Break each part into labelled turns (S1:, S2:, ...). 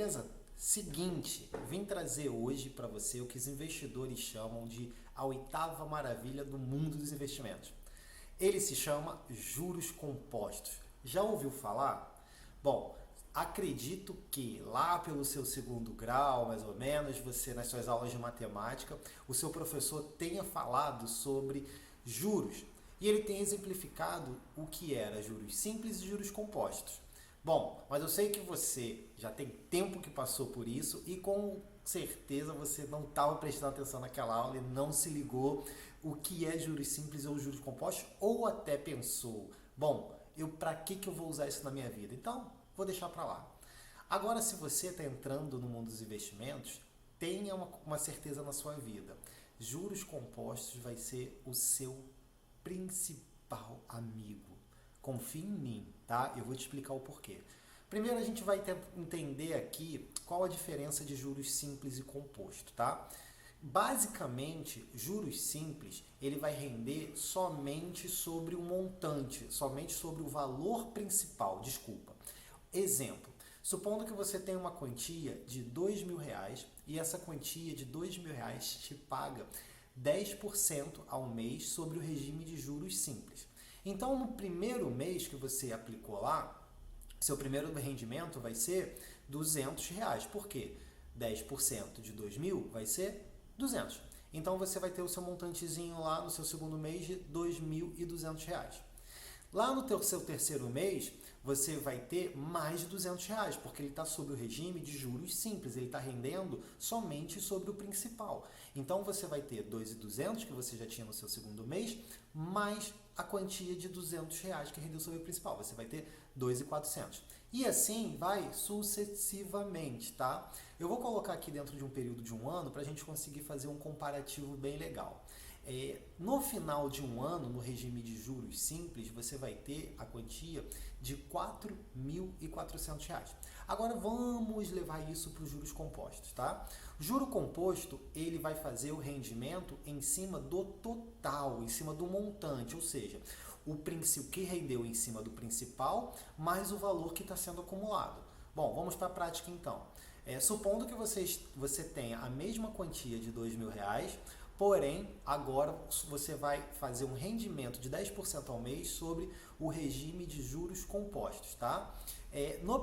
S1: beleza? Seguinte, vim trazer hoje para você o que os investidores chamam de a oitava maravilha do mundo dos investimentos. Ele se chama juros compostos. Já ouviu falar? Bom, acredito que lá pelo seu segundo grau, mais ou menos, você nas suas aulas de matemática, o seu professor tenha falado sobre juros. E ele tem exemplificado o que era juros simples e juros compostos. Bom, mas eu sei que você já tem tempo que passou por isso e com certeza você não estava prestando atenção naquela aula e não se ligou o que é juros simples ou juros compostos, ou até pensou, bom, para que eu vou usar isso na minha vida? Então, vou deixar para lá. Agora, se você está entrando no mundo dos investimentos, tenha uma certeza na sua vida. Juros compostos vai ser o seu principal amigo. Confie em mim, tá? Eu vou te explicar o porquê. Primeiro a gente vai entender aqui qual a diferença de juros simples e composto, tá? Basicamente, juros simples, ele vai render somente sobre o montante, somente sobre o valor principal, desculpa. Exemplo, supondo que você tem uma quantia de R$ 2.000 e essa quantia de R$ 2.000 te paga 10% ao mês sobre o regime de juros simples. Então, no primeiro mês que você aplicou lá, seu primeiro rendimento vai ser R$ 200. Por quê? 10% de 2.000 vai ser 200. Então, você vai ter o seu montantezinho lá no seu segundo mês de R$ 2.200. Lá no seu terceiro mês, você vai ter mais de R$ 200, porque ele está sob o regime de juros simples, ele está rendendo somente sobre o principal. Então, você vai ter 2.200 que você já tinha no seu segundo mês, mais a quantia de R$ 200 que rendeu sobre o principal. Você vai ter 2.400. E assim vai sucessivamente, tá? Eu vou colocar aqui dentro de um período de um ano para a gente conseguir fazer um comparativo bem legal. No final de um ano, no regime de juros simples, você vai ter a quantia de R$ 4.400. Agora vamos levar isso para os juros compostos, tá? O juro composto, ele vai fazer o rendimento em cima do total, em cima do montante, ou seja, o que rendeu em cima do principal, mais o valor que está sendo acumulado. Bom, vamos para a prática então. Supondo que você tenha a mesma quantia de R$ 2.000, porém, agora você vai fazer um rendimento de 10% ao mês sobre o regime de juros compostos, tá? No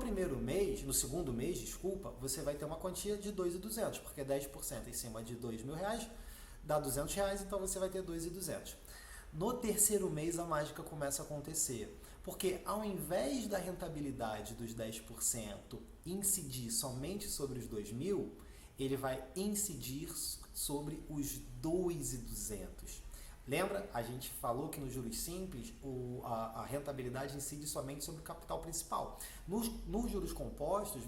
S1: segundo mês, desculpa, você vai ter uma quantia de 2.200, porque 10% em cima de R$ 2.000 dá R$ 200, então você vai ter 2.200. No terceiro mês, a mágica começa a acontecer, porque ao invés da rentabilidade dos 10% incidir somente sobre os 2.000, ele vai incidir sobre os 2.200. Lembra? A gente falou que nos juros simples a rentabilidade incide somente sobre o capital principal. Nos juros compostos,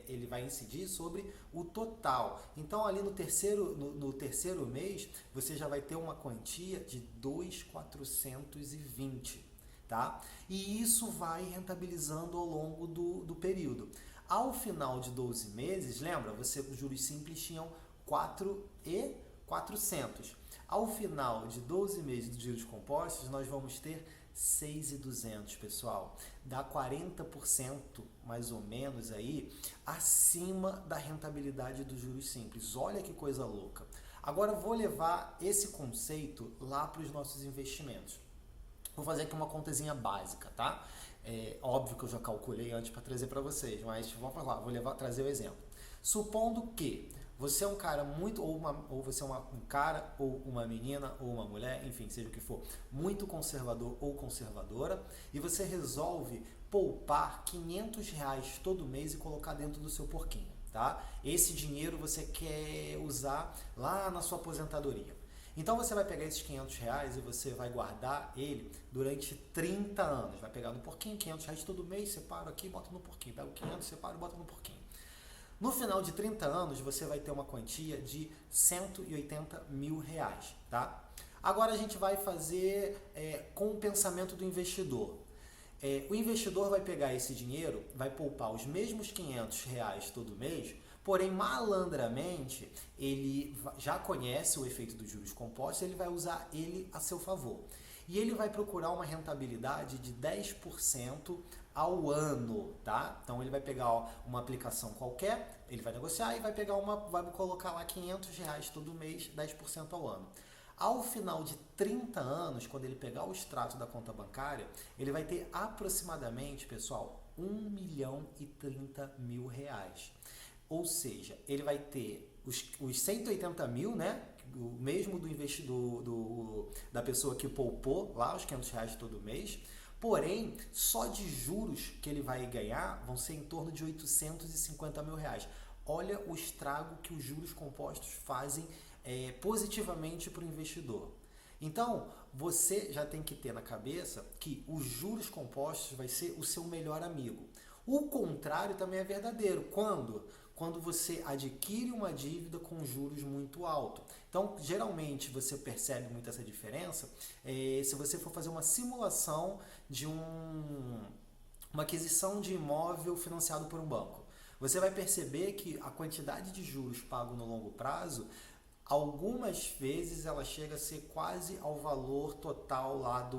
S1: ele vai incidir sobre o total. Então, ali no terceiro mês, você já vai ter uma quantia de 2.420, tá? E isso vai rentabilizando ao longo do período. Ao final de 12 meses, lembra? Os juros simples tinham 4.400. Ao final de 12 meses de juros compostos, nós vamos ter 6.200, pessoal. Dá 40% mais ou menos aí acima da rentabilidade dos juros simples. Olha que coisa louca. Agora vou levar esse conceito lá para os nossos investimentos. Vou fazer aqui uma contazinha básica, tá? Óbvio que eu já calculei antes para trazer para vocês, mas vamos lá, trazer o exemplo. Supondo que você é um cara ou você é um cara, ou uma menina, ou uma mulher, enfim, seja o que for, muito conservador ou conservadora, e você resolve poupar R$ 500 todo mês e colocar dentro do seu porquinho, tá? Esse dinheiro você quer usar lá na sua aposentadoria. Então você vai pegar esses R$ 500 e você vai guardar ele durante 30 anos. Vai pegar no porquinho, R$ 500 todo mês, separa aqui e bota no porquinho. Pega o 500, separa e bota no porquinho. No final de 30 anos, você vai ter uma quantia de R$ 180 mil, tá? Agora a gente vai fazer com o pensamento do investidor. O investidor vai pegar esse dinheiro, vai poupar os mesmos R$ 500 todo mês, porém, malandramente, ele já conhece o efeito dos juros compostos, ele vai usar ele a seu favor. E ele vai procurar uma rentabilidade de 10% ao ano, tá? Então ele vai pegar uma aplicação qualquer, ele vai negociar e vai pegar vai colocar lá R$ 500 todo mês, 10% ao ano. Ao final de 30 anos, quando ele pegar o extrato da conta bancária, ele vai ter aproximadamente, pessoal, R$ 1.030.000. Ou seja, ele vai ter os 180 mil, né? O mesmo do investidor, da pessoa que poupou lá os R$ 500 todo mês. Porém, só de juros que ele vai ganhar vão ser em torno de R$ 850.000. Olha o estrago que os juros compostos fazem positivamente para o investidor. Então, você já tem que ter na cabeça que os juros compostos vai ser o seu melhor amigo. O contrário também é verdadeiro. Quando você adquire uma dívida com juros muito alto. Então, geralmente, você percebe muito essa diferença se você for fazer uma simulação de uma aquisição de imóvel financiado por um banco. Você vai perceber que a quantidade de juros pago no longo prazo, algumas vezes ela chega a ser quase ao valor total lá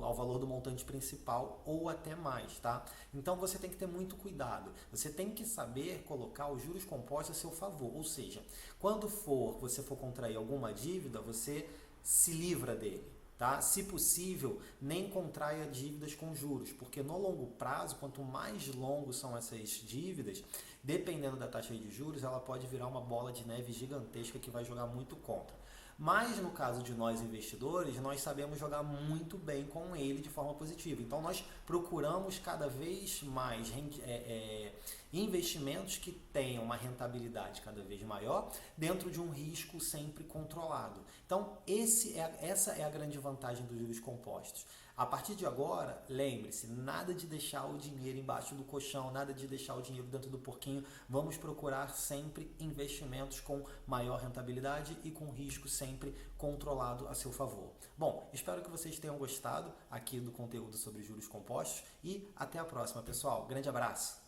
S1: ao valor do montante principal ou até mais, tá? Então você tem que ter muito cuidado. Você tem que saber colocar os juros compostos a seu favor, ou seja, quando você for contrair alguma dívida, você se livra dele. Tá? Se possível, nem contraia dívidas com juros, porque no longo prazo, quanto mais longos são essas dívidas, dependendo da taxa de juros, ela pode virar uma bola de neve gigantesca que vai jogar muito contra. Mas no caso de nós investidores, nós sabemos jogar muito bem com ele de forma positiva. Então nós procuramos cada vez mais investimentos que tenham uma rentabilidade cada vez maior dentro de um risco sempre controlado. Então essa é a grande vantagem dos juros compostos. A partir de agora, lembre-se, nada de deixar o dinheiro embaixo do colchão, nada de deixar o dinheiro dentro do porquinho. Vamos procurar sempre investimentos com maior rentabilidade e com risco sempre controlado a seu favor. Bom, espero que vocês tenham gostado aqui do conteúdo sobre juros compostos e até a próxima, pessoal. Grande abraço!